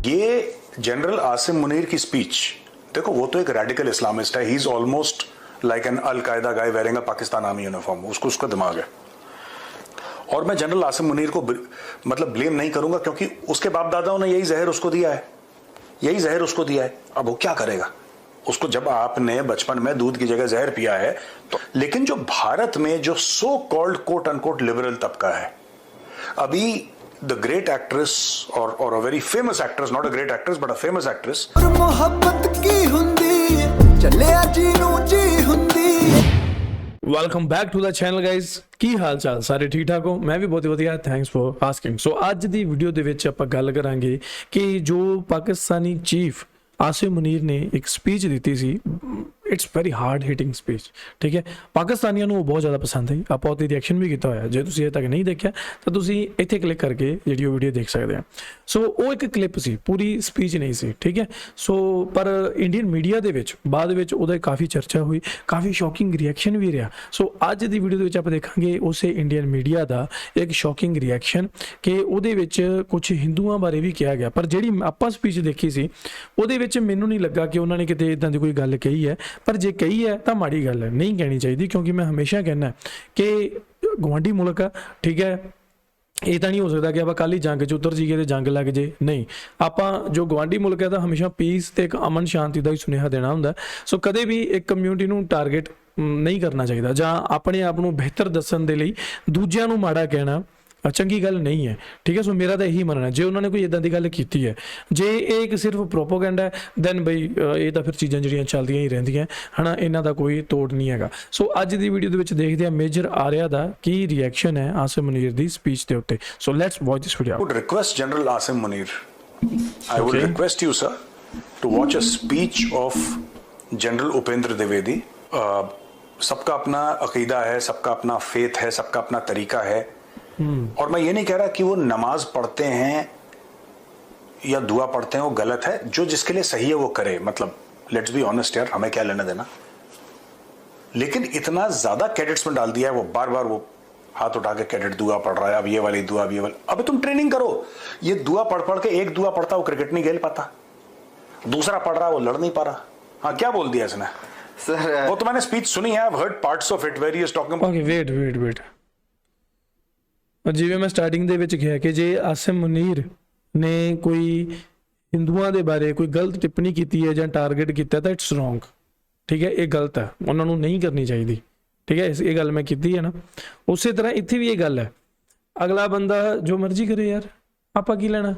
ये जनरल आसिम मुनीर की स्पीच, देखो वो तो एक रेडिकल इस्लामिस्ट है, he is almost like an al Qaeda guy wearing a Pakistan army uniform, उसको उसका दिमाग है। और मैं जनरल आसिम मुनीर को मतलब ब्लेम नहीं करूंगा, क्योंकि उसके बाप दादाओं ने यही जहर उसको दिया है, यही जहर उसको दिया है। अब वो क्या करेगा उसको, जब आपने बचपन में दूध की जगह जहर पिया है तो। लेकिन जो भारत में जो so called quote unquote liberal तबका है, अभी द ग्रेट एक्ट्रेस और a very famous actress, not a great actress but a famous actress, मोहब्बत की हुंदी चले जी नू जी हुंदी। Welcome back to the channel guys. ਕੀ ਹਾਲ ਚਾਲ, ਸਾਰੇ ਠੀਕ ਠਾਕ ਹੋ? ਮੈਂ ਵੀ ਬਹੁਤ ਵਧੀਆ, ਥੈਂਕਸ ਫॉर ਆਸਕਿੰਗ। ਸੋ ਅੱਜ ਦੀ ਵੀਡੀਓ ਦੇ ਵਿੱਚ ਆਪਾਂ ਗੱਲ ਕਰਾਂਗੇ ਕਿ ਜੋ ਪਾਕਿਸਤਾਨੀ ਚੀਫ ਆਸਿਮ ਮੁਨੀਰ ਨੇ ਇੱਕ ਸਪੀਚ ਦਿੱਤੀ ਸੀ, it's very hard hitting speech, ਠੀਕ ਹੈ। ਪਾਕਿਸਤਾਨੀਆਂ ਨੂੰ ਉਹ ਬਹੁਤ ਜ਼ਿਆਦਾ ਪਸੰਦ ਆਈ, ਆਪਾਂ ਉਹਦੀ ਰਿਐਕਸ਼ਨ ਵੀ ਕੀਤਾ ਹੋਇਆ। ਜੇ ਤੁਸੀਂ ਅਜੇ ਤੱਕ ਨਹੀਂ ਦੇਖਿਆ ਤਾਂ ਤੁਸੀਂ ਇੱਥੇ ਕਲਿੱਕ ਕਰਕੇ ਜਿਹੜੀ ਉਹ ਵੀਡੀਓ ਦੇਖ ਸਕਦੇ ਆ। ਸੋ ਉਹ ਇੱਕ ਕਲਿੱਪ ਸੀ, ਪੂਰੀ ਸਪੀਚ ਨਹੀਂ ਸੀ, ਠੀਕ ਹੈ। ਸੋ ਪਰ ਇੰਡੀਅਨ ਮੀਡੀਆ ਦੇ ਵਿੱਚ ਬਾਅਦ ਵਿੱਚ ਉਹਦਾ ਕਾਫੀ ਚਰਚਾ ਹੋਈ, ਕਾਫੀ ਸ਼ੌਕਿੰਗ ਰਿਐਕਸ਼ਨ ਵੀ ਰਿਹਾ। ਸੋ ਅੱਜ ਦੀ ਵੀਡੀਓ ਦੇ ਵਿੱਚ ਆਪਾਂ ਦੇਖਾਂਗੇ ਉਸੇ ਇੰਡੀਅਨ ਮੀਡੀਆ ਦਾ ਇੱਕ ਸ਼ੌਕਿੰਗ ਰਿਐਕਸ਼ਨ ਕਿ ਉਹਦੇ ਵਿੱਚ ਕੁਝ ਹਿੰਦੂਆਂ ਬਾਰੇ ਵੀ ਕਿਹਾ ਗਿਆ, ਪਰ ਜਿਹੜੀ ਆਪਾਂ ਸਪੀਚ ਦੇਖੀ ਸੀ ਉਹਦੇ ਵਿੱਚ ਮੈਨੂੰ ਨਹੀਂ ਲੱਗਾ ਕਿ ਉਹਨਾਂ ਨੇ ਕਿਤੇ ਇਦਾਂ ਦੀ ਕੋਈ ਗੱਲ ਕਹੀ ਹੈ। ਪਰ ਜੇ ਕਹੀ ਹੈ ਤਾਂ ਮਾੜੀ ਗੱਲ ਹੈ, ਨਹੀਂ ਕਹਿਣੀ ਚਾਹੀਦੀ, ਕਿਉਂਕਿ ਮੈਂ ਹਮੇਸ਼ਾ ਕਹਿੰਦਾ ਕਿ ਗਵਾਂਢੀ ਮੁਲਕ ਆ, ਠੀਕ ਹੈ। ਇਹ ਤਾਂ ਨਹੀਂ ਹੋ ਸਕਦਾ ਕਿ ਆਪਾਂ ਕੱਲ ਹੀ ਜੰਗ 'ਚ ਉਤਰ ਜਾਈਏ ਤੇ ਜੰਗ ਲੱਗ ਜੇ, ਨਹੀਂ। ਆਪਾਂ ਜੋ ਗਵਾਂਢੀ ਮੁਲਕ ਹੈ ਤਾਂ ਹਮੇਸ਼ਾ ਪੀਸ ਤੇ ਇੱਕ ਅਮਨ ਸ਼ਾਂਤੀ ਦਾ ਹੀ ਸੁਨੇਹਾ ਦੇਣਾ ਹੁੰਦਾ। ਸੋ ਕਦੇ ਵੀ ਇੱਕ ਕਮਿਊਨਿਟੀ ਨੂੰ ਟਾਰਗੇਟ ਨਹੀਂ ਕਰਨਾ ਚਾਹੀਦਾ, ਜਾਂ ਆਪਣੇ ਆਪ ਨੂੰ ਬਿਹਤਰ ਦੱਸਣ ਦੇ ਲਈ ਦੂਜਿਆਂ ਨੂੰ ਮਾੜਾ ਕਹਿਣਾ ਚੰਗੀ ਗੱਲ ਨਹੀਂ ਹੈ, ਠੀਕ ਹੈ। ਸੋ ਮੇਰਾ ਤਾਂ ਇਹੀ ਮੰਨਣਾ, ਜੇ ਉਹਨਾਂ ਨੇ ਕੋਈ ਇਦਾਂ ਦੀ ਗੱਲ ਕੀਤੀ ਹੈ, ਜੇ ਇਹ ਇੱਕ ਸਿਰਫ ਪ੍ਰੋਪੋਗੈਂਡਾ ਹੈ, ਦੈਨ ਬਈ ਇਹ ਤਾਂ ਫਿਰ ਚੀਜ਼ਾਂ ਜਿਹੜੀਆਂ ਚੱਲਦੀਆਂ ਹੀ ਰਹਿੰਦੀਆਂ ਹਨਾ, ਇਹਨਾਂ ਦਾ ਕੋਈ ਤੋੜ ਨਹੀਂ ਹੈਗਾ। ਸੋ ਅੱਜ ਦੀ ਵੀਡੀਓ ਦੇ ਵਿੱਚ ਦੇਖਦੇ ਹਾਂ ਮੇਜਰ ਆਰਿਆ ਦਾ ਕੀ ਰਿਐਕਸ਼ਨ ਹੈ ਆਸਿਮ ਮੁਨੀਰ ਦੀ ਸਪੀਚ ਦੇ ਉੱਤੇ। So let's watch this video. I would request General Asim Munir, I would request you sir to watch a speech of General Upendra Dwivedi। सबका अपना अकीदा है, सबका अपना फेथ है, सबका अपना तरीका है, और मैं ये नहीं कह रहा कि वो नमाज पढ़ते हैं या दुआ पढ़ते हैं वो गलत है, जो जिसके लिए सही है वो करे, मतलब लेट्स बी ऑनेस्ट यार, हमें क्या लेना देना। लेकिन इतना ज्यादा कैडेट्स में डाल दिया है, वो बार बार वो हाथ उठा के कैडेट दुआ पढ़ रहा है, अब ये वाली दुआ, अब ये वाली। अबे तुम ट्रेनिंग करो, ये दुआ पढ़ पढ़ के एक दुआ पढ़ता वो क्रिकेट नहीं खेल पाता, दूसरा पढ़ रहा वो लड़ नहीं पा रहा। हाँ क्या बोल दिया इसने सर? वो तो मैंने स्पीच सुनी है, I've heard parts of it where he is talking about। Okay, wait। ਜਿਵੇਂ ਮੈਂ ਸਟਾਰਟਿੰਗ ਦੇ ਵਿੱਚ ਕਿਹਾ ਕਿ ਜੇ ਆਸਿਮ ਮੁਨੀਰ ਨੇ ਕੋਈ ਹਿੰਦੂਆਂ ਦੇ ਬਾਰੇ ਕੋਈ ਗਲਤ ਟਿੱਪਣੀ ਕੀਤੀ ਹੈ ਜਾਂ ਟਾਰਗੇਟ ਕੀਤਾ ਤਾਂ ਇਟਸ ਰੋਂਗ, ਠੀਕ ਹੈ। ਇਹ ਗਲਤ ਹੈ, ਉਹਨਾਂ ਨੂੰ ਨਹੀਂ ਕਰਨੀ ਚਾਹੀਦੀ, ਠੀਕ ਹੈ। ਇਹ ਗੱਲ ਮੈਂ ਕੀਤੀ ਹੈ ਨਾ। ਉਸੇ ਤਰ੍ਹਾਂ ਇੱਥੇ ਵੀ ਇਹ ਗੱਲ ਹੈ, ਅਗਲਾ ਬੰਦਾ ਜੋ ਮਰਜ਼ੀ ਕਰੇ ਯਾਰ, ਆਪਾਂ ਕੀ ਲੈਣਾ।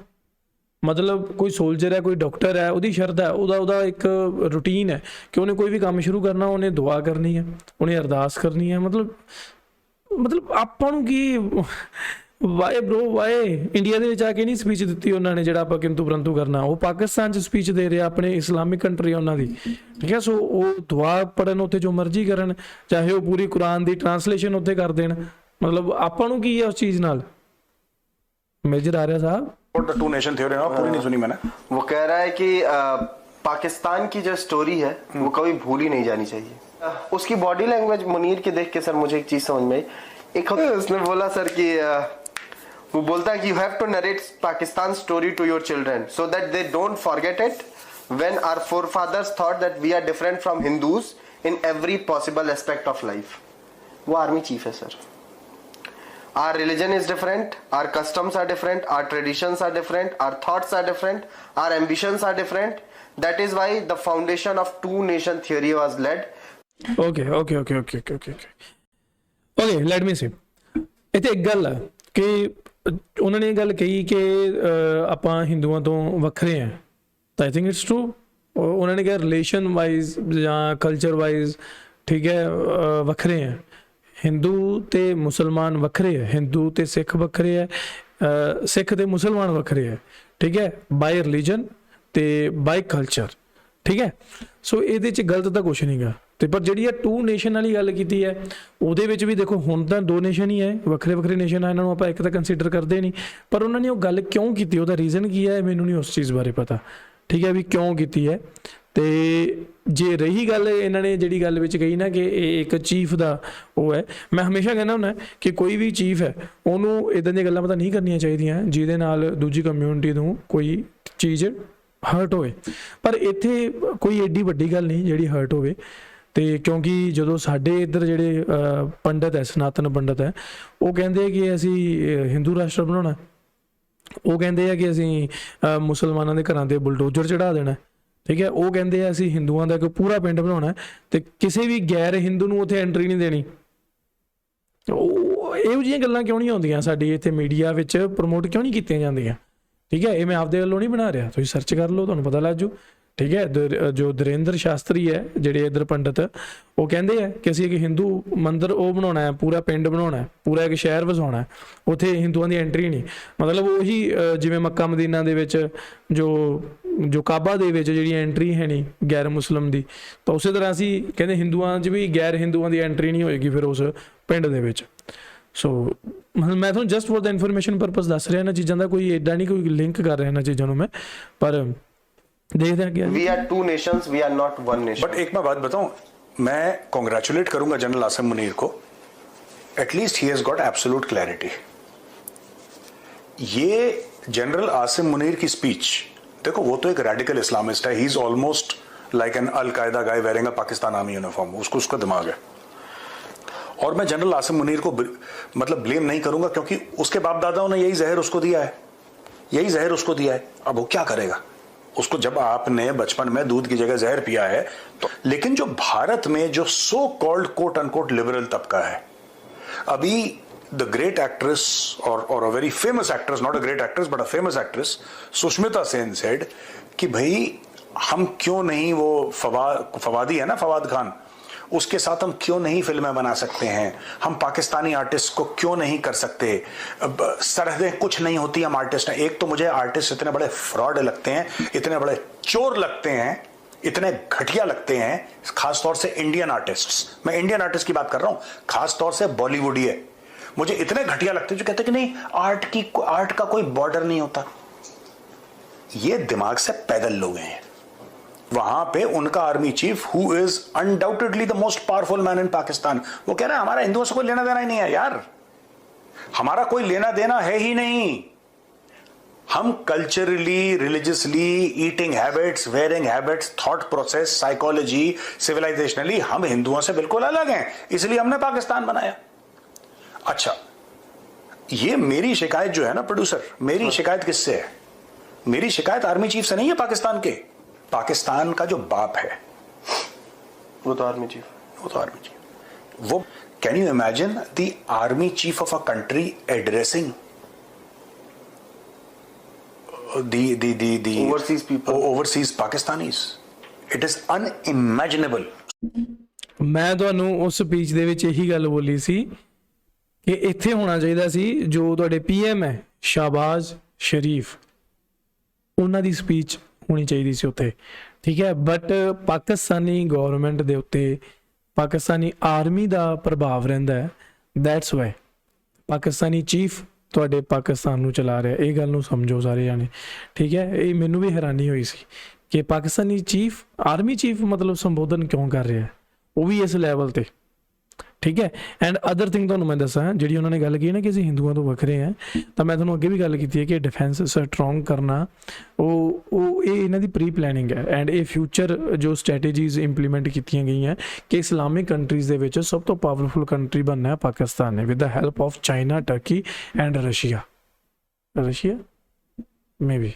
ਮਤਲਬ ਕੋਈ ਸੋਲਜਰ ਹੈ, ਕੋਈ ਡਾਕਟਰ ਹੈ, ਉਹਦੀ ਸ਼ਰਤ ਹੈ, ਉਹਦਾ ਇੱਕ ਰੂਟੀਨ ਹੈ ਕਿ ਉਹਨੇ ਕੋਈ ਵੀ ਕੰਮ ਸ਼ੁਰੂ ਕਰਨਾ, ਉਹਨੇ ਦੁਆ ਕਰਨੀ ਹੈ, ਉਹਨੇ ਅਰਦਾਸ ਕਰਨੀ ਹੈ। ਮਤਲਬ ਆਪਾਂ ਨੂੰ ਕੀ, ਵਾਏ ਬ్రో ਵਾਏ। ਇੰਡੀਆ ਦੇ ਵਿੱਚ ਆ ਕੇ ਨਹੀਂ ਸਪੀਚ ਦਿੱਤੀ ਉਹਨਾਂ ਨੇ ਜਿਹੜਾ ਆਪਾਂ ਕਿੰਤੂ ਪਰੰਤੂ ਕਰਨਾ, ਉਹ ਪਾਕਿਸਤਾਨ 'ਚ ਸਪੀਚ ਦੇ ਰਿਹਾ, ਆਪਣੇ ਇਸਲਾਮਿਕ ਕੰਟਰੀ ਉਹਨਾਂ ਦੀ, ਠੀਕ ਹੈ। ਸੋ ਉਹ ਦੁਆ ਪੜਨ ਉੱਥੇ ਜੋ ਮਰਜ਼ੀ ਕਰਨ, ਚਾਹੇ ਉਹ ਪੂਰੀ ਕੁਰਾਨ ਦੀ ਟਰਾਂਸਲੇਸ਼ਨ ਉੱਥੇ ਕਰ ਦੇਣ, ਮਤਲਬ ਆਪਾਂ ਨੂੰ ਕੀ ਹੈ ਉਸ ਚੀਜ਼ ਨਾਲ। ਮੇਜਰ आर्या साहब, टू नेशन थ्योरी पूरी नहीं सुनी मैंने। वो कह रहा है कि पाकिस्तान की जो स्टोरी है वो कभी भूली नहीं जानी चाहिए। उसकी बॉडी लैंग्वेज मुनीर के देख के सर मुझे एक चीज समझ में आई। एक उसने बोला सर कि वो बोलता है कि you have to narrate Pakistan story to your children so that they don't forget it when our forefathers thought that we are different from Hindus in every possible aspect of life. वो आर्मी चीफ है sir. Our religion is different, our customs are different, our traditions are different, our thoughts are different, our ambitions are different. That is why the foundation of two nation theory was led. Okay, let me see। ਇੱਥੇ ਇੱਕ ਗੱਲ ਹੈ ਕਿ ਉਹਨਾਂ ਨੇ ਇਹ ਗੱਲ ਕਹੀ ਕਿ ਆਪਾਂ ਹਿੰਦੂਆਂ ਤੋਂ ਵੱਖਰੇ ਹਾਂ, ਤਾਂ ਆਈ ਥਿੰਕ ਇਟਸ ਟਰੂ। ਉਹਨਾਂ ਨੇ ਕਿਹਾ ਰਿਲੇਸ਼ਨ ਵਾਈਜ਼ ਜਾਂ ਕਲਚਰ ਵਾਈਜ਼, ਠੀਕ ਹੈ, ਵੱਖਰੇ ਹੈ। ਹਿੰਦੂ ਤੇ ਮੁਸਲਮਾਨ ਵੱਖਰੇ ਹੈ, ਹਿੰਦੂ ਤੇ ਸਿੱਖ ਵੱਖਰੇ ਹੈ, ਸਿੱਖ ਤੇ ਮੁਸਲਮਾਨ ਵੱਖਰੇ ਹੈ, ਠੀਕ ਹੈ, ਬਾਈ ਰਿਲੀਜਨ ਤੇ ਬਾਈ ਕਲਚਰ, ਠੀਕ ਹੈ। ਸੋ ਇਹਦੇ 'ਚ ਗਲਤ ਤਾਂ ਕੁਛ ਨਹੀਂ ਗਾ। ਤੇ ਪਰ ਜਿਹੜੀ ਇਹ ਟੂ ਨੇਸ਼ਨ ਵਾਲੀ ਗੱਲ ਕੀਤੀ ਹੈ ਉਹਦੇ ਵਿੱਚ ਵੀ ਦੇਖੋ, ਹੁਣ ਤਾਂ ਦੋ ਨੇਸ਼ਨ ਹੀ ਹੈ, ਵੱਖਰੇ ਵੱਖਰੇ ਨੇਸ਼ਨ ਆ, ਇਹਨਾਂ ਨੂੰ ਆਪਾਂ ਇੱਕ ਤਾਂ ਕੰਸੀਡਰ ਕਰਦੇ ਨਹੀਂ। ਪਰ ਉਹਨਾਂ ਨੇ ਉਹ ਗੱਲ ਕਿਉਂ ਕੀਤੀ, ਉਹਦਾ ਰੀਜ਼ਨ ਕੀ ਹੈ, ਮੈਨੂੰ ਨਹੀਂ ਉਸ ਚੀਜ਼ ਬਾਰੇ ਪਤਾ, ਠੀਕ ਹੈ, ਵੀ ਕਿਉਂ ਕੀਤੀ ਹੈ। ਤੇ ਜੇ ਰਹੀ ਗੱਲ ਇਹਨਾਂ ਨੇ ਜਿਹੜੀ ਗੱਲ ਵਿੱਚ ਕਹੀ ਨਾ ਕਿ ਇਹ ਇੱਕ ਚੀਫ ਦਾ ਉਹ ਹੈ, ਮੈਂ ਹਮੇਸ਼ਾ ਕਹਿੰਦਾ ਹੁੰਦਾ ਕਿ ਕੋਈ ਵੀ ਚੀਫ ਹੈ ਉਹਨੂੰ ਇੱਦਾਂ ਦੀਆਂ ਗੱਲਾਂ ਪਤਾ ਨਹੀਂ ਕਰਨੀਆਂ ਚਾਹੀਦੀਆਂ ਜਿਹਦੇ ਨਾਲ ਦੂਜੀ ਕਮਿਊਨਿਟੀ ਨੂੰ ਕੋਈ ਚੀਜ਼ ਹਰਟ ਹੋਵੇ। ਪਰ ਇੱਥੇ ਕੋਈ ਏਡੀ ਵੱਡੀ ਗੱਲ ਨਹੀਂ ਜਿਹੜੀ ਹਰਟ ਹੋਵੇ। ਤੇ ਕਿਉਂਕਿ ਜਦੋਂ ਸਾਡੇ ਇੱਧਰ ਜਿਹੜੇ ਪੰਡਤ ਹੈ, ਸਨਾਤਨ ਪੰਡਤ ਹੈ, ਉਹ ਕਹਿੰਦੇ ਆ ਕਿ ਅਸੀਂ ਹਿੰਦੂ ਰਾਸ਼ਟਰ ਬਣਾਉਣਾ, ਉਹ ਕਹਿੰਦੇ ਆ ਕਿ ਅਸੀਂ ਮੁਸਲਮਾਨਾਂ ਦੇ ਘਰਾਂ ਤੇ ਬੁਲਡੋਜ਼ਰ ਚੜਾ ਦੇਣਾ, ਠੀਕ ਹੈ। ਉਹ ਕਹਿੰਦੇ ਆ ਅਸੀਂ ਹਿੰਦੂਆਂ ਦਾ ਇੱਕ ਪੂਰਾ ਪਿੰਡ ਬਣਾਉਣਾ ਤੇ ਕਿਸੇ ਵੀ ਗੈਰ ਹਿੰਦੂ ਨੂੰ ਉੱਥੇ ਐਂਟਰੀ ਨਹੀਂ ਦੇਣੀ। ਉਹ ਇਹੋ ਜਿਹੀਆਂ ਗੱਲਾਂ ਕਿਉਂ ਨਹੀਂ ਆਉਂਦੀਆਂ ਸਾਡੇ ਇੱਥੇ ਮੀਡੀਆ ਵਿੱਚ, ਪ੍ਰਮੋਟ ਕਿਉਂ ਨਹੀਂ ਕੀਤੀਆਂ ਜਾਂਦੀਆਂ, ਠੀਕ ਹੈ। ਇਹ ਮੈਂ ਆਪਦੇ ਵੱਲੋਂ ਨਹੀਂ ਬਣਾ ਰਿਹਾ, ਤੁਸੀਂ ਸਰਚ ਕਰ ਲਓ, ਤੁਹਾਨੂੰ ਪਤਾ ਲੱਗ ਜੂ, ਠੀਕ ਹੈ। ਜੋ ਧੀਰੇਂਦਰ ਸ਼ਾਸਤਰੀ ਹੈ ਜਿਹੜੇ ਇੱਧਰ ਪੰਡਤ, ਉਹ ਕਹਿੰਦੇ ਆ ਕਿ ਅਸੀਂ ਇੱਕ ਹਿੰਦੂ ਮੰਦਿਰ ਉਹ ਬਣਾਉਣਾ ਹੈ, ਪੂਰਾ ਪਿੰਡ ਬਣਾਉਣਾ ਹੈ, ਪੂਰਾ ਇੱਕ ਸ਼ਹਿਰ ਵਸਾਉਣਾ, ਉੱਥੇ ਹਿੰਦੂਆਂ ਦੀ ਐਂਟਰੀ ਨਹੀਂ। ਮਤਲਬ ਉਹੀ ਜਿਵੇਂ ਮੱਕਾ ਮਦੀਨਾ ਦੇ ਵਿੱਚ ਜੋ ਕਾਬਾ ਦੇ ਵਿੱਚ ਜਿਹੜੀ ਐਂਟਰੀ ਹੈ ਨਹੀਂ ਗੈਰ ਮੁਸਲਮ ਦੀ, ਤਾਂ ਉਸੇ ਤਰ੍ਹਾਂ ਅਸੀਂ ਕਹਿੰਦੇ ਹਿੰਦੂਆਂ 'ਚ ਵੀ ਗੈਰ ਹਿੰਦੂਆਂ ਦੀ ਐਂਟਰੀ ਨਹੀਂ ਹੋਏਗੀ ਫਿਰ ਉਸ ਪਿੰਡ ਦੇ ਵਿੱਚ। ਸੋ ਮੈਂ ਤੁਹਾਨੂੰ just for the information purpose ਦੱਸ ਰਿਹਾ ਇਹਨਾਂ ਚੀਜ਼ਾਂ ਦਾ, ਕੋਈ ਏਡਾ ਨਹੀਂ ਕੋਈ ਲਿੰਕ ਕਰ ਰਿਹਾ ਇਹਨਾਂ चीज़ों ਨੂੰ मैं, पर देखते हैं क्या। We are two nations, we are not one nation. But एक मैं बात बताऊं, मैं कॉन्ग्रेचुलेट करूंगा जनरल आसिम मुनीर को, at least he has got absolute clarity. ये जनरल आसिम मुनीर की स्पीच देखो, वो तो एक रेडिकल इस्लामिस्ट है, he is almost like an al Qaeda guy wearing a Pakistan army uniform, उसका दिमाग है। और मैं जनरल आसिम मुनीर को मतलब ब्लेम नहीं करूंगा, क्योंकि उसके बाप दादाओं ने यही जहर उसको दिया है, यही जहर उसको दिया है। अब वो क्या करेगा, उसको जब आपने बचपन में दूध की जगह जहर पिया है तो। लेकिन जो भारत में जो so called quote unquote liberal तबका है, अभी द ग्रेट एक्ट्रेस और a very famous actress, not a great actress but a famous actress Sushmita Sen said कि भाई हम क्यों नहीं, वो फवादी है ना, फवाद खान, उसके साथ हम क्यों नहीं फिल्में बना सकते हैं, हम पाकिस्तानी आर्टिस्ट को क्यों नहीं कर सकते, सरहदें कुछ नहीं होती हम आर्टिस्ट हैं। एक तो मुझे आर्टिस्ट इतने बड़े फ्रॉड लगते हैं, इतने बड़े चोर लगते हैं, इतने घटिया लगते हैं, खासतौर से इंडियन आर्टिस्ट्स, मैं इंडियन आर्टिस्ट की बात कर रहा हूं, खासतौर से बॉलीवुडी है, मुझे इतने घटिया लगते हैं जो कहते हैं कि नहीं आर्ट का कोई बॉर्डर नहीं होता। ये दिमाग से पैदल लोग हैं। वहां पे उनका army chief who is undoubtedly the most powerful man in Pakistan, वो कह रहा है हमारा हिंदुओं से कोई लेना देना ही नहीं है यार, हमारा कोई लेना देना है ही नहीं। हम culturally, religiously, eating habits, wearing habits, thought process, psychology, civilisationally हम हिंदुओं से बिल्कुल अलग हैं, इसलिए हमने पाकिस्तान बनाया। अच्छा, ये मेरी शिकायत जो है ना प्रोड्यूसर, मेरी शिकायत किससे है? मेरी शिकायत आर्मी चीफ से नहीं है पाकिस्तान के। पाकिस्तान का जो बाप है वो तो आर्मी चीफ, वो can you imagine the army chief of a country addressing the overseas people, overseas Pakistanis? It is unimaginable. ਮੈਂ ਤੁਹਾਨੂੰ ਉਸ ਸਪੀਚ ਦੇ ਵਿੱਚ ਇਹੀ ਗੱਲ ਬੋਲੀ ਸੀ ਕਿ ਇੱਥੇ ਹੋਣਾ ਚਾਹੀਦਾ ਸੀ ਜੋ ਤੁਹਾਡੇ ਪੀਐਮ ਹੈ ਸ਼ਾਹਬਾਜ਼ ਸ਼ਰੀਫ, ਉਹਨਾਂ ਦੀ ਸਪੀਚ ਹੋਣੀ ਚਾਹੀਦੀ ਸੀ ਉੱਥੇ, ਠੀਕ ਹੈ। ਬਟ ਪਾਕਿਸਤਾਨੀ ਗਵਰਨਮੈਂਟ ਦੇ ਉੱਤੇ ਪਾਕਿਸਤਾਨੀ ਆਰਮੀ ਦਾ ਪ੍ਰਭਾਵ ਰਹਿੰਦਾ ਹੈ, ਦੈਟਸ ਵਾਈ ਪਾਕਿਸਤਾਨੀ ਚੀਫ ਤੁਹਾਡੇ ਪਾਕਿਸਤਾਨ ਨੂੰ ਚਲਾ ਰਿਹਾ। ਇਹ ਗੱਲ ਨੂੰ ਸਮਝੋ ਸਾਰੇ ਜਾਣੇ, ਠੀਕ ਹੈ। ਇਹ ਮੈਨੂੰ ਵੀ ਹੈਰਾਨੀ ਹੋਈ ਸੀ ਕਿ ਪਾਕਿਸਤਾਨੀ ਚੀਫ ਆਰਮੀ ਚੀਫ ਮਤਲਬ ਸੰਬੋਧਨ ਕਿਉਂ ਕਰ ਰਿਹਾ, ਉਹ ਵੀ ਇਸ ਲੈਵਲ ਤੇ, ਠੀਕ ਹੈ। ਐਂਡ ਅਦਰ ਥਿੰਗ ਤੁਹਾਨੂੰ ਮੈਂ ਦੱਸਾਂ, ਜਿਹੜੀ ਉਹਨਾਂ ਨੇ ਗੱਲ ਕੀਤੀ ਨਾ ਕਿ ਅਸੀਂ ਹਿੰਦੂਆਂ ਤੋਂ ਵੱਖਰੇ ਹਾਂ, ਤਾਂ ਮੈਂ ਤੁਹਾਨੂੰ ਅੱਗੇ ਵੀ ਗੱਲ ਕੀਤੀ ਹੈ ਕਿ ਡਿਫੈਂਸ ਸਟਰੋਂਗ ਕਰਨਾ ਉਹ ਇਹ ਇਹਨਾਂ ਦੀ ਪ੍ਰੀ ਪਲੈਨਿੰਗ ਹੈ। ਐਂਡ ਇਹ ਫਿਊਚਰ ਜੋ ਸਟ੍ਰੈਟੇਜੀਜ਼ ਇੰਪਲੀਮੈਂਟ ਕੀਤੀਆਂ ਗਈਆਂ ਕਿ ਇਸਲਾਮਿਕ ਕੰਟਰੀਜ਼ ਦੇ ਵਿੱਚ ਸਭ ਤੋਂ ਪਾਵਰਫੁਲ ਕੰਟਰੀ ਬਣਨਾ ਹੈ ਪਾਕਿਸਤਾਨ ਨੇ, with the help of China, turkey and Russia में भी।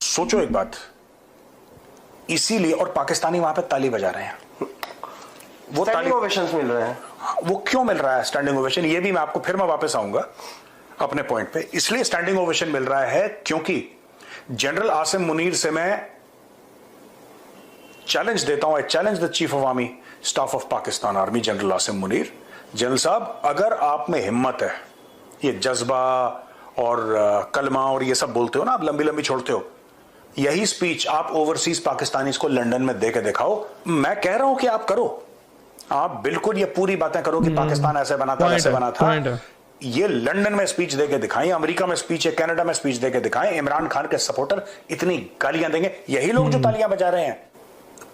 सोचो एक बात, इसीलिए और पाकिस्तानी वहां पे ताली बजा रहे हैं, वो स्टैंडिंग ओवेशंस मिल रहे हैं। वो क्यों मिल रहा है स्टैंडिंग ओवेशन? ये भी मैं आपको फिर मैं वापस आऊंगा अपने पॉइंट पे। इसलिए स्टैंडिंग ओवेशन मिल रहा है क्योंकि जनरल आसिम मुनीर से मैं चैलेंज देता हूं, I challenge the chief of army staff of Pakistan army general Asim Munir. General साहब, अगर आप में हिम्मत है, ये जज्बा और कलमा और ये सब बोलते हो ना आप, लंबी लंबी छोड़ते हो, यही स्पीच आप ओवरसीज पाकिस्तानीज को लंदन में देके दिखाओ। मैं कह रहा हूं कि आप करो, आप बिल्कुल ये पूरी बातें करो कि पाकिस्तान ऐसे बना था, वैसे बना था। ये लंदन में स्पीच देके दिखाएं, अमेरिका में स्पीच है, कनाडा में स्पीच देके दिखाएं। इमरान खान के सपोर्टर इतनी गालियां देंगे, यही लोग जो तालियां बजा रहे हैं।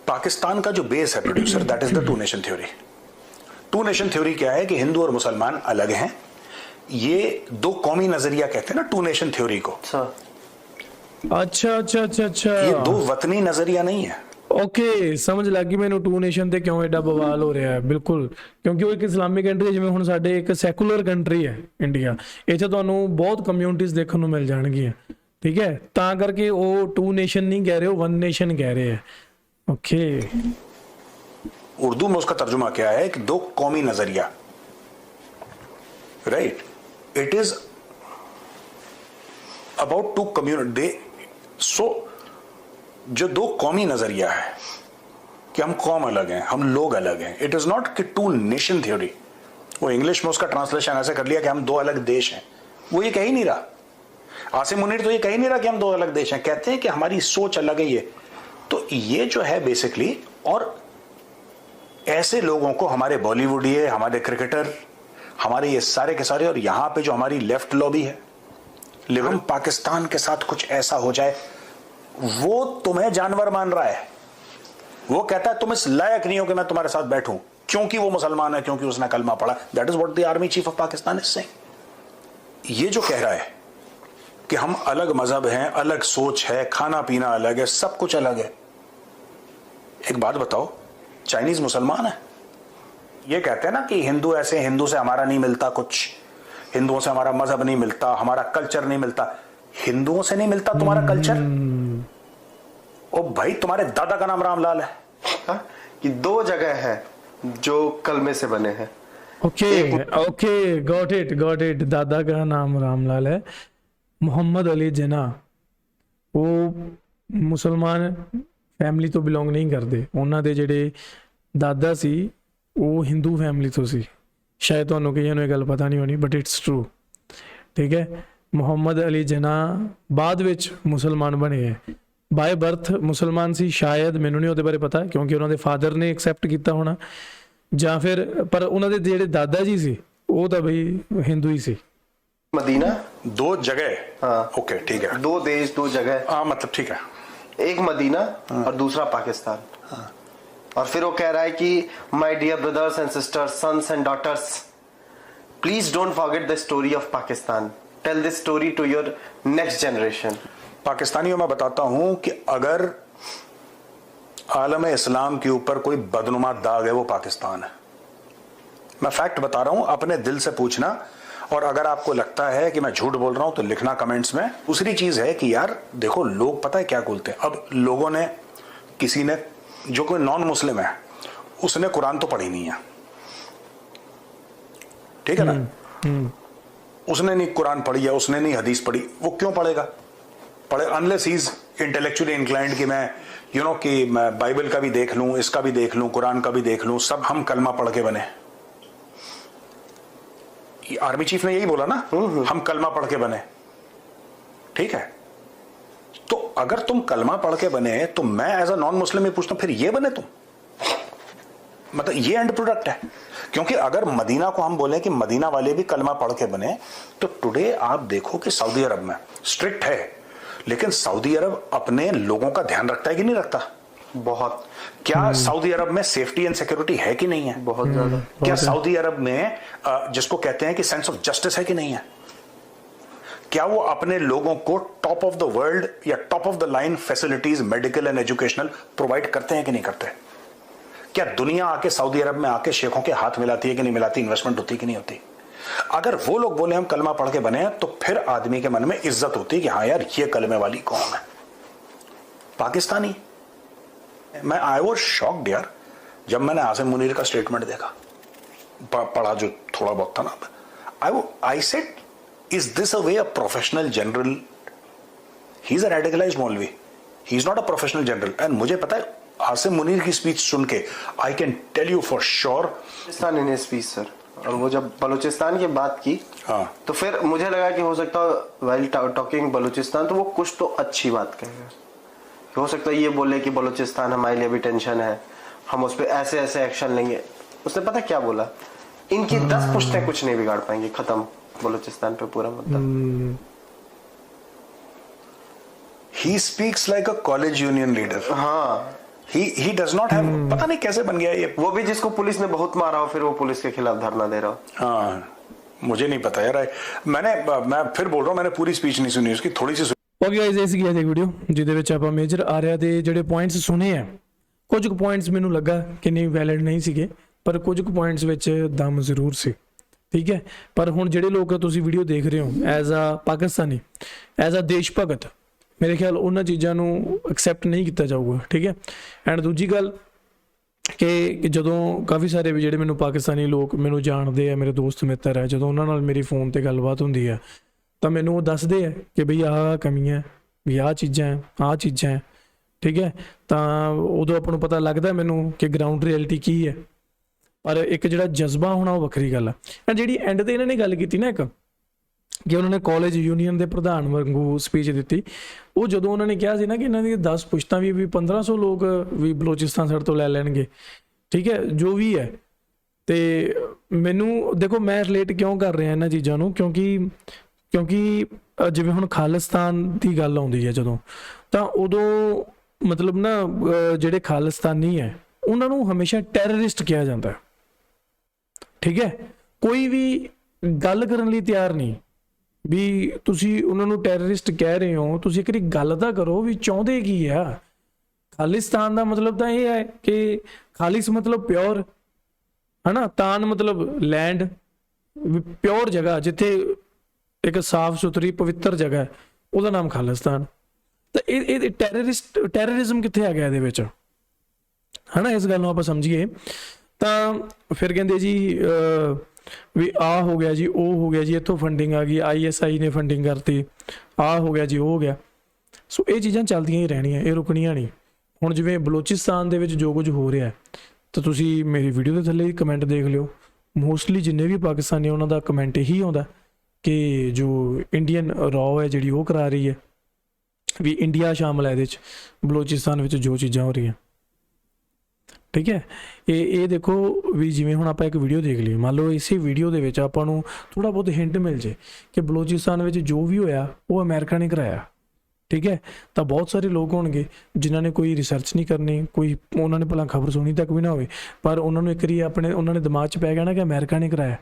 पाकिस्तान का जो बेस है producer, that is the two nation theory. Two nation theory क्या है कि हिंदू और मुसलमान अलग हैं। ये दो कौमी नजरिया कहते हैं ना टू नेशन थ्योरी को। अच्छा अच्छा अच्छा अच्छा ये दो वतनी नजरिया नहीं है। ਓਕੇ ਸਮਝ ਲੱਗ ਗਈ ਮੈਨੂੰ ਟੂ ਨੇਸ਼ਨ ਤੇ ਕਿਉਂ ਐਡਾ ਬਵਾਲ ਹੋ ਰਿਹਾ ਹੈ ਬਿਲਕੁਲ ਕਿਉਂਕਿ ਉਹ ਇੱਕ ਇਸਲਾਮਿਕ ਕੰਟਰੀ ਜਿਵੇਂ ਹੁਣ ਸਾਡੇ ਇੱਕ ਸੈਕੂਲਰ ਕੰਟਰੀ ਹੈ ਇੰਡੀਆ ਇੱਥੇ ਤੁਹਾਨੂੰ ਬਹੁਤ ਕਮਿਊਨਿਟੀਜ਼ ਦੇਖਣ ਨੂੰ ਮਿਲ ਜਾਣਗੀਆਂ ਠੀਕ ਹੈ ਤਾਂ ਕਰਕੇ ਉਹ ਟੂ ਨੇਸ਼ਨ ਨਹੀਂ ਕਹਿ ਰਹੇ ਉਹ वन नेशन कह रहे हैं ओके उर्दू में उसका तर्जुमा क्या है कि दो कौमी नजरिया right it is about two community so जो दो कौमी नजरिया है कि हम कौम अलग हैं हम लोग अलग हैं इट इज नॉट कि टू नेशन थ्योरी वो इंग्लिश में उसका ट्रांसलेशन ऐसे कर लिया कि हम दो अलग देश हैं वो ये कह ही नहीं रहा आसिम मुनीर तो ये कह ही नहीं रहा कि हम दो अलग देश हैं कहते हैं कि हमारी सोच अलग है ये तो ये जो है बेसिकली और ऐसे लोगों को हमारे बॉलीवुडिये हमारे क्रिकेटर हमारे ये सारे के सारे और यहां पे जो हमारी लेफ्ट लॉबी है लेकिन पाकिस्तान के साथ कुछ ऐसा हो जाए वो तुम्हें जानवर मान रहा है वो कहता है तुम इस लायक नहीं हो कि मैं तुम्हारे साथ बैठूं क्योंकि वो मुसलमान है क्योंकि उसने कलमा पढ़ा that is what the army chief of Pakistan is saying ये जो कह रहा है कि हम अलग मजहब हैं अलग सोच है खाना पीना अलग है सब कुछ अलग है एक बात बताओ चाइनीज मुसलमान है ये कहते हैं ना कि हिंदू ऐसे हिंदू से हमारा नहीं मिलता कुछ हिंदुओं से हमारा मजहब नहीं मिलता हमारा कल्चर नहीं मिलता हिंदुओं से नहीं मिलता तुम्हारा कल्चर ओ भाई तुम्हारे दादा का नाम रामलाल है हाँ? कि दो जगह है जो कलमे से बने हैं ओके ओके गॉट इट दादा का नाम रामलाल है ਮੁਹੰਮਦ ਅਲੀ ਜਿਨਾ ਉਹ ਮੁਸਲਮਾਨ ਫੈਮਿਲੀ ਤੋਂ ਬਿਲੋਂਗ ਨਹੀਂ ਕਰਦੇ ਉਹਨਾਂ ਦੇ ਜਿਹੜੇ ਦਾਦਾ ਸੀ ਉਹ ਹਿੰਦੂ ਫੈਮਿਲੀ ਤੋਂ ਸੀ ਸ਼ਾਇਦ ਤੁਹਾਨੂੰ ਕਈਆਂ ਨੂੰ ਇਹ ਗੱਲ ਪਤਾ ਨਹੀਂ ਹੋਣੀ ਬਟ ਇਟਸ ਟਰੂ ਠੀਕ ਹੈ ਮੁਹੰਮਦ ਅਲੀ ਜਿਨਾ ਬਾਅਦ ਵਿੱਚ ਮੁਸਲਮਾਨ ਬਣੇ ਹੈ ਬਾਏ ਬਰਥ ਮੁਸਲਮਾਨ ਸੀ ਸ਼ਾਇਦ ਮੈਨੂੰ ਨਹੀਂ ਉਹਦੇ ਬਾਰੇ ਪਤਾ ਕਿਉਂਕਿ ਉਹਨਾਂ ਦੇ ਫਾਦਰ ਨੇ ਐਕਸੈਪਟ ਕੀਤਾ ਹੋਣਾ ਜਾਂ ਫਿਰ ਪਰ ਉਹਨਾਂ ਦੇ ਜਿਹੜੇ ਦਾਦਾ ਜੀ ਸੀ ਉਹ ਤਾਂ ਬਈ ਹਿੰਦੂ ਹੀ ਸੀ मदीना दो जगह हाँ ओके ठीक है दो देश दो जगह हाँ मतलब ठीक है एक मदीना और दूसरा पाकिस्तान और फिर वो कह रहा है कि my dear brothers and sisters sons and daughters please don't forget the story of Pakistan tell this story to your next generation पाकिस्तानियों में बताता हूं कि अगर आलम इस्लाम के ऊपर कोई बदनुमा दाग है वो पाकिस्तान है मैं फैक्ट बता रहा हूं अपने दिल से पूछना और अगर आपको लगता है कि मैं झूठ बोल रहा हूं तो लिखना कमेंट्स में दूसरी चीज है कि यार देखो लोग पता है क्या बोलते हैं अब लोगों ने किसी ने जो कोई नॉन मुस्लिम है उसने कुरान तो पढ़ी नहीं है ठीक है ना उसने नहीं कुरान पढ़ी है उसने नहीं हदीस पढ़ी वो क्यों पढ़ेगा पढ़े unless he is intellectually inclined कि मैं कि मैं बाइबल का भी देख लूं इसका भी देख लूं कुरान का भी देख लूं सब हम कलमा पढ़ के बने आर्मी चीफ ने यही बोला ना हम कलमा पढ़ के बने ठीक है तो अगर तुम कलमा पढ़ के बने तो मैं एज अ नॉन मुस्लिम ही पूछता हूं फिर ये बने तुम मतलब ये एंड प्रोडक्ट है क्योंकि अगर मदीना को हम बोले कि मदीना वाले भी कलमा पढ़ के बने तो टुडे आप देखो कि सऊदी अरब में स्ट्रिक्ट है लेकिन सऊदी अरब अपने लोगों का ध्यान रखता है कि नहीं रखता बहुत क्या सऊदी अरब में सेफ्टी एंड सिक्योरिटी है कि नहीं है बहुत ज्यादा क्या सऊदी अरब में जिसको कहते हैं कि सेंस ऑफ जस्टिस है कि नहीं है क्या वो अपने लोगों को टॉप ऑफ द वर्ल्ड या top of the line facilities medical and educational provide करते हैं कि नहीं करते क्या दुनिया आके सऊदी अरब में आके शेखों के हाथ मिलाती है कि नहीं मिलाती इन्वेस्टमेंट होती है कि नहीं होती अगर वो लोग बोले हम कलमा पढ़ के बने तो फिर आदमी के मन में इज्जत होती है कि हाँ यार ये कलमे वाली कौन है पाकिस्तानी मैं आई वॉज शॉक्ड यार जब मैंने आसिम मुनीर का स्टेटमेंट देखा पढ़ा जो थोड़ा बहुत था ना I said is this a way a professional general he is a radicalised मौलवी he is not a professional general and मुझे पता है आसिम मुनीर की स्पीच सुन के I can tell you for sure Balochistan in speech sir और वो जब बलूचिस्तान की बात की हाँ तो फिर मुझे लगा कि हो सकता है वाइल टॉकिंग बलूचिस्तान तो वो कुछ तो अच्छी बात कहेगा हो सकता है ये बोले कि बलूचिस्तान हमारे लिए भी टेंशन है हम उस पर ऐसे ऐसे एक्शन लेंगे उसने पता क्या बोला इनकी 10 पुश्तें कुछ नहीं बिगाड़ पाएंगे खत्म बलूचिस्तान पे पूरा मुद्दा he speaks like a college union leader हाँ ही डज नॉट हैव पता नहीं कैसे बन गया ये वो भी जिसको पुलिस ने बहुत मारा हो फिर वो पुलिस के खिलाफ धरना दे रहा हो हाँ मुझे नहीं पता यार मैं फिर बोल रहा हूँ मैंने पूरी स्पीच नहीं सुनी उसकी थोड़ी सी ਓਕੇ ਗਾਇਜ਼, ਇਹ ਸੀ ਅੱਜ ਦੀ ਵੀਡੀਓ ਜਿਹਦੇ ਵਿੱਚ ਆਪਾਂ ਮੇਜਰ ਆਰਿਆ ਦੇ ਜਿਹੜੇ ਪੁਆਇੰਟਸ ਸੁਣੇ ਆ। ਕੁਝ ਕੁ ਪੁਆਇੰਟਸ ਮੈਨੂੰ ਲੱਗਾ ਕਿ ਨਹੀਂ ਵੈਲਿਡ ਨਹੀਂ ਸੀਗੇ, ਪਰ ਕੁਝ ਕੁ ਪੁਆਇੰਟਸ ਵਿੱਚ ਦਮ ਜ਼ਰੂਰ ਸੀ। ਠੀਕ ਹੈ, ਪਰ ਹੁਣ ਜਿਹੜੇ ਲੋਕ ਤੁਸੀਂ ਵੀਡੀਓ ਦੇਖ ਰਹੇ ਹੋ as a Pakistani, as a ਦੇਸ਼ ਭਗਤ, ਮੇਰੇ ਖਿਆਲ ਉਹਨਾਂ ਚੀਜ਼ਾਂ ਨੂੰ ਐਕਸੈਪਟ ਨਹੀਂ ਕੀਤਾ ਜਾਊਗਾ। ਠੀਕ ਹੈ, ਐਂਡ ਦੂਜੀ ਗੱਲ ਕਿ ਜਦੋਂ ਕਾਫੀ ਸਾਰੇ ਵੀ ਜਿਹੜੇ ਮੈਨੂੰ ਪਾਕਿਸਤਾਨੀ ਲੋਕ ਮੈਨੂੰ ਜਾਣਦੇ ਆ, ਮੇਰੇ ਦੋਸਤ ਮਿੱਤਰ ਹੈ, ਜਦੋਂ ਉਹਨਾਂ ਨਾਲ ਮੇਰੀ ਫੋਨ ਤੇ ਗੱਲਬਾਤ ਹੁੰਦੀ ਹੈ ਤਾਂ ਮੈਨੂੰ ਉਹ ਦੱਸਦੇ ਆ ਕਿ ਬਈ ਆਹ ਕਮੀਆਂ, ਵੀ ਆਹ ਚੀਜ਼ਾਂ ਹੈ। ਠੀਕ ਹੈ, ਤਾਂ ਉਦੋਂ ਆਪਾਂ ਨੂੰ ਪਤਾ ਲੱਗਦਾ ਮੈਨੂੰ ਕਿ ਗਰਾਊਂਡ ਰਿਐਲਿਟੀ ਕੀ ਹੈ। ਪਰ ਇੱਕ ਜਿਹੜਾ ਜਜ਼ਬਾ ਹੋਣਾ ਉਹ ਵੱਖਰੀ ਗੱਲ ਆ। ਜਿਹੜੀ ਐਂਡ ਤੇ ਇਹਨਾਂ ਨੇ ਗੱਲ ਕੀਤੀ ਨਾ ਇੱਕ, ਕਿ ਉਹਨਾਂ ਨੇ ਕਾਲਜ ਯੂਨੀਅਨ ਦੇ ਪ੍ਰਧਾਨ ਵਾਂਗੂ ਸਪੀਚ ਦਿੱਤੀ, ਉਹ ਜਦੋਂ ਉਹਨਾਂ ਨੇ ਕਿਹਾ ਸੀ ਨਾ ਕਿ ਇਹਨਾਂ ਦੀ 10 ਪੁਸ਼ਤਾਂ ਵੀ 1500 ਲੋਕ ਵੀ ਬਲੋਚਿਸਤਾਨ ਸਾਡੇ ਤੋਂ ਲੈ ਲੈਣਗੇ। ਠੀਕ ਹੈ, ਜੋ ਵੀ ਹੈ। ਤੇ ਮੈਨੂੰ ਦੇਖੋ, ਮੈਂ ਰਿਲੇਟ ਕਿਉਂ ਕਰ ਰਿਹਾ ਇਹਨਾਂ ਚੀਜ਼ਾਂ ਨੂੰ, ਕਿਉਂਕਿ ਜਿਵੇਂ ਹੁਣ ਖਾਲਿਸਤਾਨ ਦੀ ਗੱਲ ਆਉਂਦੀ ਹੈ ਜਦੋਂ, ਤਾਂ ਉਦੋਂ ਮਤਲਬ ਨਾ ਜਿਹੜੇ ਖਾਲਿਸਤਾਨੀ ਹੈ ਉਹਨਾਂ ਨੂੰ ਹਮੇਸ਼ਾ ਟੈਰਰਿਸਟ ਕਿਹਾ ਜਾਂਦਾ ਹੈ। ਠੀਕ ਹੈ, ਕੋਈ ਵੀ ਗੱਲ ਕਰਨ ਲਈ ਤਿਆਰ ਨਹੀਂ ਵੀ ਤੁਸੀਂ ਉਹਨਾਂ ਨੂੰ ਟੈਰਰਿਸਟ ਕਹਿ ਰਹੇ ਹੋ। ਤੁਸੀਂ ਇੱਕ ਵਾਰੀ ਗੱਲ ਤਾਂ ਕਰੋ ਵੀ ਚਾਹੁੰਦੇ ਕੀ ਆ। ਖਾਲਿਸਤਾਨ ਦਾ ਮਤਲਬ ਤਾਂ ਇਹ ਹੈ ਕਿ ਖਾਲਿਸ ਮਤਲਬ ਪਿਓਰ, ਹਨਾ, ਤਾਨ ਮਤਲਬ ਲੈਂਡ, ਪਿਓਰ ਜਗ੍ਹਾ ਜਿੱਥੇ ਇੱਕ ਸਾਫ਼ ਸੁਥਰੀ ਪਵਿੱਤਰ ਜਗ੍ਹਾ ਹੈ, ਉਹਦਾ ਨਾਮ ਖਾਲਿਸਤਾਨ। ਤਾਂ ਇਹ ਟੈਰਰਿਜ਼ਮ ਕਿੱਥੇ ਆ ਗਿਆ ਇਹਦੇ ਵਿੱਚ, ਹਨਾ। ਇਸ ਗੱਲ ਨੂੰ ਆਪਾਂ ਸਮਝੀਏ ਤਾਂ ਫਿਰ ਕਹਿੰਦੇ ਜੀ ਵੀ ਆਹ ਹੋ ਗਿਆ ਜੀ, ਉਹ ਹੋ ਗਿਆ ਜੀ, ਇੱਥੋਂ ਫੰਡਿੰਗ ਆ ਗਈ, ISI ਨੇ ਫੰਡਿੰਗ ਕਰਤੀ, ਆਹ ਹੋ ਗਿਆ ਜੀ, ਉਹ ਹੋ ਗਿਆ। ਸੋ ਇਹ ਚੀਜ਼ਾਂ ਚੱਲਦੀਆਂ ਹੀ ਰਹਿਣੀਆਂ, ਇਹ ਰੁਕਣੀਆਂ ਨਹੀਂ। ਹੁਣ ਜਿਵੇਂ ਬਲੋਚਿਸਤਾਨ ਦੇ ਵਿੱਚ ਜੋ ਕੁਝ ਹੋ ਰਿਹਾ ਤਾਂ ਤੁਸੀਂ ਮੇਰੀ ਵੀਡੀਓ ਦੇ ਥੱਲੇ ਕਮੈਂਟ ਦੇਖ ਲਿਓ। ਮੋਸਟਲੀ ਜਿੰਨੇ ਵੀ ਪਾਕਿਸਤਾਨੀ ਉਹਨਾਂ ਦਾ ਕਮੈਂਟ ਇਹੀ ਆਉਂਦਾ ਕਿ ਜੋ ਇੰਡੀਅਨ ਰॉ ਹੈ ਜਿਹੜੀ ਉਹ ਕਰਾ ਰਹੀ ਹੈ, ਵੀ ਇੰਡੀਆ ਸ਼ਾਮਲ ਹੈ ਇਹਦੇ 'ਚ, ਬਲੋਚਿਸਤਾਨ ਵਿੱਚ ਜੋ ਚੀਜ਼ਾਂ ਹੋ ਰਹੀਆਂ। ਠੀਕ ਹੈ, ਇਹ ਦੇਖੋ ਵੀ ਜਿਵੇਂ ਹੁਣ ਆਪਾਂ ਇੱਕ ਵੀਡੀਓ ਦੇਖ ਲਈ, ਮੰਨ ਲਓ ਇਸੇ ਵੀਡੀਓ ਦੇ ਵਿੱਚ ਆਪਾਂ ਨੂੰ ਥੋੜ੍ਹਾ ਬਹੁਤ ਹਿੰਟ ਮਿਲ ਜੇ ਕਿ ਬਲੋਚਿਸਤਾਨ ਵਿੱਚ ਜੋ ਵੀ ਹੋਇਆ ਉਹ ਅਮਰੀਕਾ ਨੇ ਕਰਾਇਆ। ਠੀਕ ਹੈ, ਤਾਂ ਬਹੁਤ ਸਾਰੇ ਲੋਕ ਹੋਣਗੇ ਜਿਨ੍ਹਾਂ ਨੇ ਕੋਈ ਰਿਸਰਚ ਨਹੀਂ ਕਰਨੀ, ਕੋਈ ਉਹਨਾਂ ਨੇ ਭਲਾ ਖਬਰ ਸੁਣੀ ਤੱਕ ਵੀ ਨਾ ਹੋਵੇ, ਪਰ ਉਹਨਾਂ ਨੂੰ ਇੱਕ ਵਾਰੀ ਉਹਨਾਂ ਦੇ ਦਿਮਾਗ 'ਚ ਪੈ ਗਿਆ ਨਾ ਕਿ ਅਮਰੀਕਾ ਨੇ ਕਰਾਇਆ।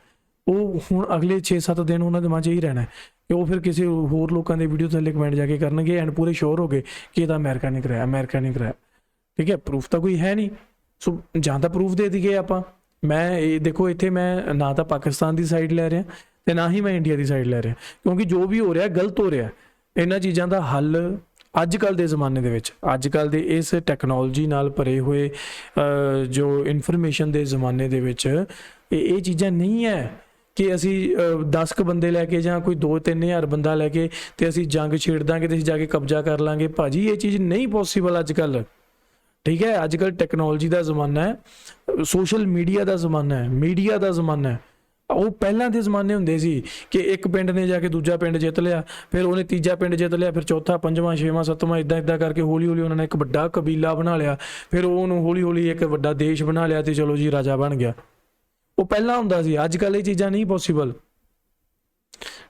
ਉਹ ਹੁਣ ਅਗਲੇ 6-7 ਦਿਨ ਉਹਨਾਂ ਦੇ ਦਿਮਾਗ 'ਚ ਇਹੀ ਰਹਿਣਾ ਕਿ ਉਹ ਫਿਰ ਕਿਸੇ ਹੋਰ ਲੋਕਾਂ ਦੇ ਵੀਡੀਓ ਥੱਲੇ ਕਮੈਂਟ ਜਾ ਕੇ ਕਰਨਗੇ ਐਂਡ ਪੂਰੇ ਸ਼ੋਰ ਹੋ ਗਏ ਕਿ ਇਹ ਤਾਂ ਅਮਰੀਕਾ ਨੇ ਕਰਾਇਆ। ਠੀਕ ਹੈ, ਪ੍ਰੂਫ ਤਾਂ ਕੋਈ ਹੈ ਨਹੀਂ। ਸੋ ਜਾਂ ਤਾਂ ਪ੍ਰੂਫ ਦੇ ਦਈਏ ਆਪਾਂ। ਮੈਂ ਇਹ ਦੇਖੋ, ਇੱਥੇ ਮੈਂ ਨਾ ਤਾਂ ਪਾਕਿਸਤਾਨ ਦੀ ਸਾਈਡ ਲੈ ਰਿਹਾ ਤੇ ਨਾ ਹੀ ਮੈਂ ਇੰਡੀਆ ਦੀ ਸਾਈਡ ਲੈ ਰਿਹਾ, ਕਿਉਂਕਿ ਜੋ ਵੀ ਹੋ ਰਿਹਾ ਗਲਤ ਹੋ ਰਿਹਾ। ਇਹਨਾਂ ਚੀਜ਼ਾਂ ਦਾ ਹੱਲ ਅੱਜ ਕੱਲ੍ਹ ਦੇ ਜ਼ਮਾਨੇ ਦੇ ਵਿੱਚ, ਅੱਜ ਕੱਲ੍ਹ ਦੇ ਇਸ ਟੈਕਨੋਲੋਜੀ ਨਾਲ ਭਰੇ ਹੋਏ ਜੋ ਇਨਫੋਰਮੇਸ਼ਨ ਦੇ ਜ਼ਮਾਨੇ ਦੇ ਵਿੱਚ ਇਹ ਚੀਜ਼ਾਂ ਨਹੀਂ ਹੈ ਕਿ ਅਸੀਂ 10 ਕੁ ਬੰਦੇ ਲੈ ਕੇ ਜਾਂ ਕੋਈ 2-3 ਹਜ਼ਾਰ ਬੰਦਾ ਲੈ ਕੇ ਤੇ ਅਸੀਂ ਜੰਗ ਛੇੜ ਦਾਂਗੇ ਤੇ ਅਸੀਂ ਜਾ ਕੇ ਕਬਜ਼ਾ ਕਰ ਲਾਂਗੇ। ਭਾਜੀ ਇਹ ਚੀਜ਼ ਨਹੀਂ ਪੋਸੀਬਲ ਅੱਜ ਕੱਲ੍ਹ। ਠੀਕ ਹੈ, ਅੱਜ ਕੱਲ੍ਹ ਟੈਕਨੋਲੋਜੀ ਦਾ ਜ਼ਮਾਨਾ ਹੈ, ਸੋਸ਼ਲ ਮੀਡੀਆ ਦਾ ਜ਼ਮਾਨਾ ਹੈ, ਮੀਡੀਆ ਦਾ ਜ਼ਮਾਨਾ ਹੈ। ਉਹ ਪਹਿਲਾਂ ਦੇ ਜ਼ਮਾਨੇ ਹੁੰਦੇ ਸੀ ਕਿ ਇੱਕ ਪਿੰਡ ਨੇ ਜਾ ਕੇ ਦੂਜਾ ਪਿੰਡ ਜਿੱਤ ਲਿਆ, ਫਿਰ ਉਹਨੇ ਤੀਜਾ ਪਿੰਡ ਜਿੱਤ ਲਿਆ, ਫਿਰ ਚੌਥਾ, ਪੰਜਵਾਂ, ਛੇਵਾਂ, ਸੱਤਵਾਂ, ਇੱਦਾਂ ਕਰਕੇ ਹੌਲੀ ਉਹਨਾਂ ਨੇ ਇੱਕ ਵੱਡਾ ਕਬੀਲਾ ਬਣਾ ਲਿਆ, ਫਿਰ ਉਹਨੂੰ ਹੌਲੀ ਇੱਕ ਵੱਡਾ ਦੇਸ਼ ਬਣਾ ਲਿਆ ਤੇ ਚਲੋ ਜੀ ਰਾਜਾ ਬਣ ਗਿਆ। ਉਹ ਪਹਿਲਾਂ ਹੁੰਦਾ ਸੀ, ਅੱਜ ਕੱਲ੍ਹ ਇਹ ਚੀਜ਼ਾਂ ਨਹੀਂ ਪੋਸੀਬਲ।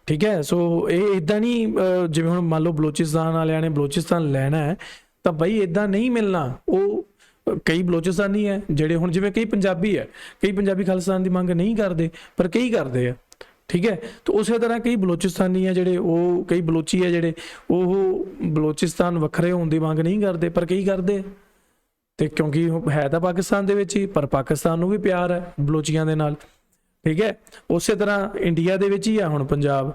ਠੀਕ ਹੈ, ਸੋ ਇਹ ਇੱਦਾਂ ਨਹੀਂ ਜਿਵੇਂ ਹੁਣ ਮੰਨ ਲਓ ਬਲੋਚਿਸਤਾਨ ਵਾਲਿਆਂ ਨੇ ਬਲੋਚਿਸਤਾਨ ਲੈਣਾ ਹੈ ਤਾਂ ਬਈ ਇੱਦਾਂ ਨਹੀਂ ਮਿਲਣਾ। ਉਹ ਕਈ ਬਲੋਚਿਸਤਾਨੀ ਹੈ ਜਿਹੜੇ ਹੁਣ ਜਿਵੇਂ ਕਈ ਪੰਜਾਬੀ ਹੈ, ਕਈ ਪੰਜਾਬੀ ਖਾਲਿਸਤਾਨ ਦੀ ਮੰਗ ਨਹੀਂ ਕਰਦੇ ਪਰ ਕਈ ਕਰਦੇ ਆ। ਠੀਕ ਹੈ, ਤਾਂ ਉਸੇ ਤਰ੍ਹਾਂ ਕਈ ਬਲੋਚਿਸਤਾਨੀ ਹੈ ਜਿਹੜੇ, ਉਹ ਕਈ ਬਲੋਚੀ ਹੈ ਜਿਹੜੇ ਉਹ ਬਲੋਚਿਸਤਾਨ ਵੱਖਰੇ ਹੋਣ ਦੀ ਮੰਗ ਨਹੀਂ ਕਰਦੇ ਪਰ ਕਈ ਕਰਦੇ। ਤੇ ਕਿਉਂਕਿ ਹੈ ਤਾਂ ਪਾਕਿਸਤਾਨ ਦੇ ਵਿੱਚ ਹੀ, ਪਰ ਪਾਕਿਸਤਾਨ ਨੂੰ ਵੀ ਪਿਆਰ ਹੈ ਬਲੋਚੀਆਂ ਦੇ ਨਾਲ। ਠੀਕ ਹੈ, ਉਸੇ ਤਰ੍ਹਾਂ ਇੰਡੀਆ ਦੇ ਵਿੱਚ ਹੀ ਆ ਹੁਣ ਪੰਜਾਬ,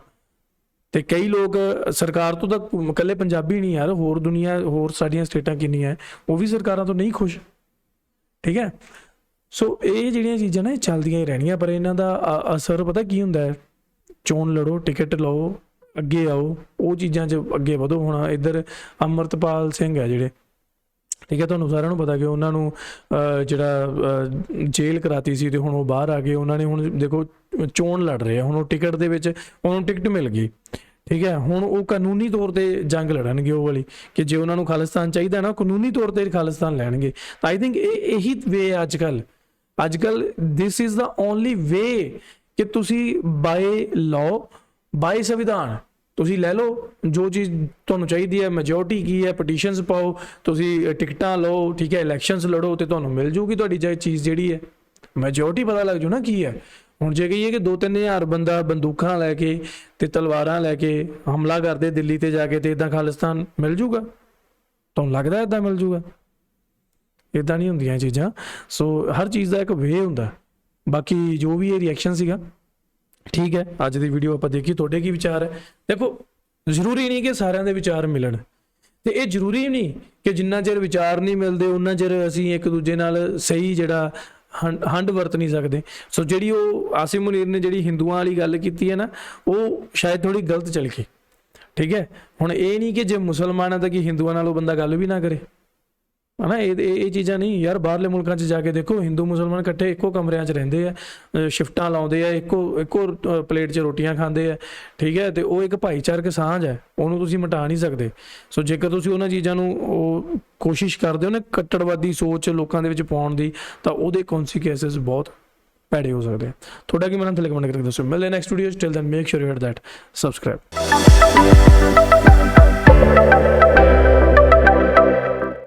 ਤੇ ਕਈ ਲੋਕ ਸਰਕਾਰ ਤੋਂ ਤਾਂ ਇਕੱਲੇ ਪੰਜਾਬੀ ਨਹੀਂ ਯਾਰ, ਹੋਰ ਦੁਨੀਆ, ਹੋਰ ਸਾਡੀਆਂ ਸਟੇਟਾਂ ਕਿੰਨੀਆਂ ਉਹ ਵੀ ਸਰਕਾਰਾਂ ਤੋਂ ਨਹੀਂ ਖੁਸ਼। ਠੀਕ ਹੈ, ਸੋ ਇਹ ਜਿਹੜੀਆਂ ਚੀਜ਼ਾਂ ਨਾ ਇਹ ਚੱਲਦੀਆਂ ਹੀ ਰਹਿਣੀਆਂ, ਪਰ ਇਹਨਾਂ ਦਾ ਅਸਰ ਪਤਾ ਕੀ ਹੁੰਦਾ ਹੈ, ਚੋਣ ਲੜੋ, ਟਿਕਟ ਲਓ, ਅੱਗੇ ਆਓ, ਉਹ ਚੀਜ਼ਾਂ 'ਚ ਅੱਗੇ ਵਧੋ। ਹੁਣ ਇੱਧਰ ਅੰਮ੍ਰਿਤਪਾਲ ਸਿੰਘ ਹੈ ਜਿਹੜੇ, ਠੀਕ ਹੈ, ਤੁਹਾਨੂੰ ਸਾਰਿਆਂ ਨੂੰ ਪਤਾ ਕਿ ਉਹਨਾਂ ਨੂੰ ਜਿਹੜਾ ਜੇਲ੍ਹ ਕਰਾਤੀ ਸੀ ਤੇ ਹੁਣ ਉਹ ਬਾਹਰ ਆ ਗਏ। ਉਹਨਾਂ ਨੇ ਹੁਣ ਦੇਖੋ ਚੋਣ ਲੜ ਰਹੇ ਆ, ਹੁਣ ਉਹ ਟਿਕਟ ਦੇ ਵਿੱਚ ਉਹਨਾਂ ਨੂੰ ਟਿਕਟ ਮਿਲ ਗਈ। ਠੀਕ ਹੈ, ਹੁਣ ਉਹ ਕਾਨੂੰਨੀ ਤੌਰ ਤੇ ਜੰਗ ਲੜਨਗੇ ਉਹ ਵਾਲੀ, ਕਿ ਜੇ ਉਹਨਾਂ ਨੂੰ ਖਾਲਿਸਤਾਨ ਚਾਹੀਦਾ ਨਾ, ਕਾਨੂੰਨੀ ਤੌਰ ਤੇ ਖਾਲਿਸਤਾਨ ਲੈਣਗੇ। ਤਾਂ ਆਈ ਥਿੰਕ ਇਹੀ ਵੇ ਅੱਜ ਕੱਲ੍ਹ ਦਿਸ ਇਜ਼ ਦਾ ਓਨਲੀ ਵੇ ਕਿ ਤੁਸੀਂ ਬਾਏ ਲਾਅ, ਬਾਏ ਸੰਵਿਧਾਨ ਤੁਸੀਂ ਲੈ ਲਓ ਜੋ ਚੀਜ਼ ਤੁਹਾਨੂੰ ਚਾਹੀਦੀ ਹੈ। ਮੈਜੋਰਟੀ ਕੀ ਹੈ, ਪਟੀਸ਼ਨਸ ਪਾਓ, ਤੁਸੀਂ ਟਿਕਟਾਂ ਲਓ, ਠੀਕ ਹੈ, ਇਲੈਕਸ਼ਨਸ ਲੜੋ ਤੇ ਤੁਹਾਨੂੰ ਮਿਲ ਜੂਗੀ ਤੁਹਾਡੀ ਚੀਜ਼ ਜਿਹੜੀ ਹੈ। ਮੈਜੋਰਟੀ ਪਤਾ ਲੱਗ ਜੂ ਨਾ ਕੀ ਹੈ। ਹੁਣ ਜੇ ਕਹੀਏ ਕਿ 2-3 ਹਜ਼ਾਰ ਬੰਦਾ ਬੰਦੂਕਾਂ ਲੈ ਕੇ ਤੇ ਤਲਵਾਰਾਂ ਲੈ ਕੇ ਹਮਲਾ ਕਰਦੇ ਦਿੱਲੀ ਤੇ ਜਾ ਕੇ ਤੇ ਇਦਾਂ ਖਾਲਿਸਤਾਨ ਮਿਲ ਜੂਗਾ? ਤੁਹਾਨੂੰ ਲੱਗਦਾ ਇਦਾਂ ਮਿਲ ਜੂਗਾ? ਇਦਾਂ ਨਹੀਂ ਹੁੰਦੀਆਂ ਇਹ ਚੀਜ਼ਾਂ। ਸੋ ਹਰ ਚੀਜ਼ ਦਾ ਇੱਕ ਵੇ ਹੁੰਦਾ। ਬਾਕੀ ਜੋ ਵੀ ਇਹ ਰਿਐਕਸ਼ਨ ਸੀਗਾ ਠੀਕ ਹੈ। ਅੱਜ ਦੀ ਵੀਡੀਓ ਆਪਾਂ ਦੇਖੀ, ਤੁਹਾਡੇ ਕੀ ਵਿਚਾਰ ਹੈ? ਦੇਖੋ ਜ਼ਰੂਰੀ ਨਹੀਂ ਕਿ ਸਾਰਿਆਂ ਦੇ ਵਿਚਾਰ ਮਿਲਣ, ਤੇ ਇਹ ਜ਼ਰੂਰੀ ਨਹੀਂ ਕਿ ਜਿੰਨਾ ਚਿਰ ਵਿਚਾਰ ਨਹੀਂ ਮਿਲਦੇ ਉਹਨਾਂ ਚਿਰ ਅਸੀਂ ਇੱਕ ਦੂਜੇ ਨਾਲ ਸਹੀ ਜਿਹੜਾ ਹੰਡ ਵਰਤ ਨਹੀਂ ਸਕਦੇ। ਸੋ ਜਿਹੜੀ ਉਹ ਆਸਿਮ ਮੁਨੀਰ ਨੇ ਜਿਹੜੀ ਹਿੰਦੂਆਂ ਵਾਲੀ ਗੱਲ ਕੀਤੀ ਹੈ ਨਾ, ਉਹ ਸ਼ਾਇਦ ਥੋੜੀ ਗਲਤ ਚੱਲ ਗਈ। ਠੀਕ ਹੈ, ਹੁਣ ਇਹ ਨਹੀਂ ਕਿ ਜੇ ਮੁਸਲਮਾਨ ਹੈ ਤਾਂ ਕਿ ਹਿੰਦੂਆਂ ਨਾਲ ਉਹ ਬੰਦਾ ਗੱਲ ਵੀ ਨਾ ਕਰੇ, ਹਨਾ। ਇਹ ਚੀਜ਼ਾਂ ਨਹੀਂ ਯਾਰ। ਬਾਹਰਲੇ ਮੁਲਕਾਂ 'ਚ ਜਾ ਕੇ ਦੇਖੋ, ਹਿੰਦੂ ਮੁਸਲਮਾਨ ਇਕੱਠੇ ਇੱਕੋ ਕਮਰਿਆਂ 'ਚ ਰਹਿੰਦੇ ਆ, ਸ਼ਿਫਟਾਂ ਲਾਉਂਦੇ ਆ, ਇੱਕੋ ਪਲੇਟ 'ਚ ਰੋਟੀਆਂ ਖਾਂਦੇ ਆ। ਠੀਕ ਹੈ, ਤੇ ਉਹ ਇੱਕ ਭਾਈਚਾਰਕ ਸਾਂਝ ਹੈ, ਉਹਨੂੰ ਤੁਸੀਂ ਮਿਟਾ ਨਹੀਂ ਸਕਦੇ। ਸੋ ਜੇਕਰ ਤੁਸੀਂ ਉਹਨਾਂ ਚੀਜ਼ਾਂ ਨੂੰ ਉਹ ਕੋਸ਼ਿਸ਼ ਕਰਦੇ ਹੋ ਨਾ ਕੱਟੜਵਾਦੀ ਸੋਚ ਲੋਕਾਂ ਦੇ ਵਿੱਚ ਪਾਉਣ ਦੀ, ਤਾਂ ਉਹਦੇ ਕੌਨਸੀਕੁਐਂਸਿਸ ਬਹੁਤ ਭੈੜੇ ਹੋ ਸਕਦੇ ਆ। ਤੁਹਾਡਾ ਕੀ ਮਨ ਥੱਲੇ ਕਮੈਂਟ ਕਰਕੇ ਦੱਸੋ। ਮਿਲਦੇ next video. Till then make sure you hit that subscribe.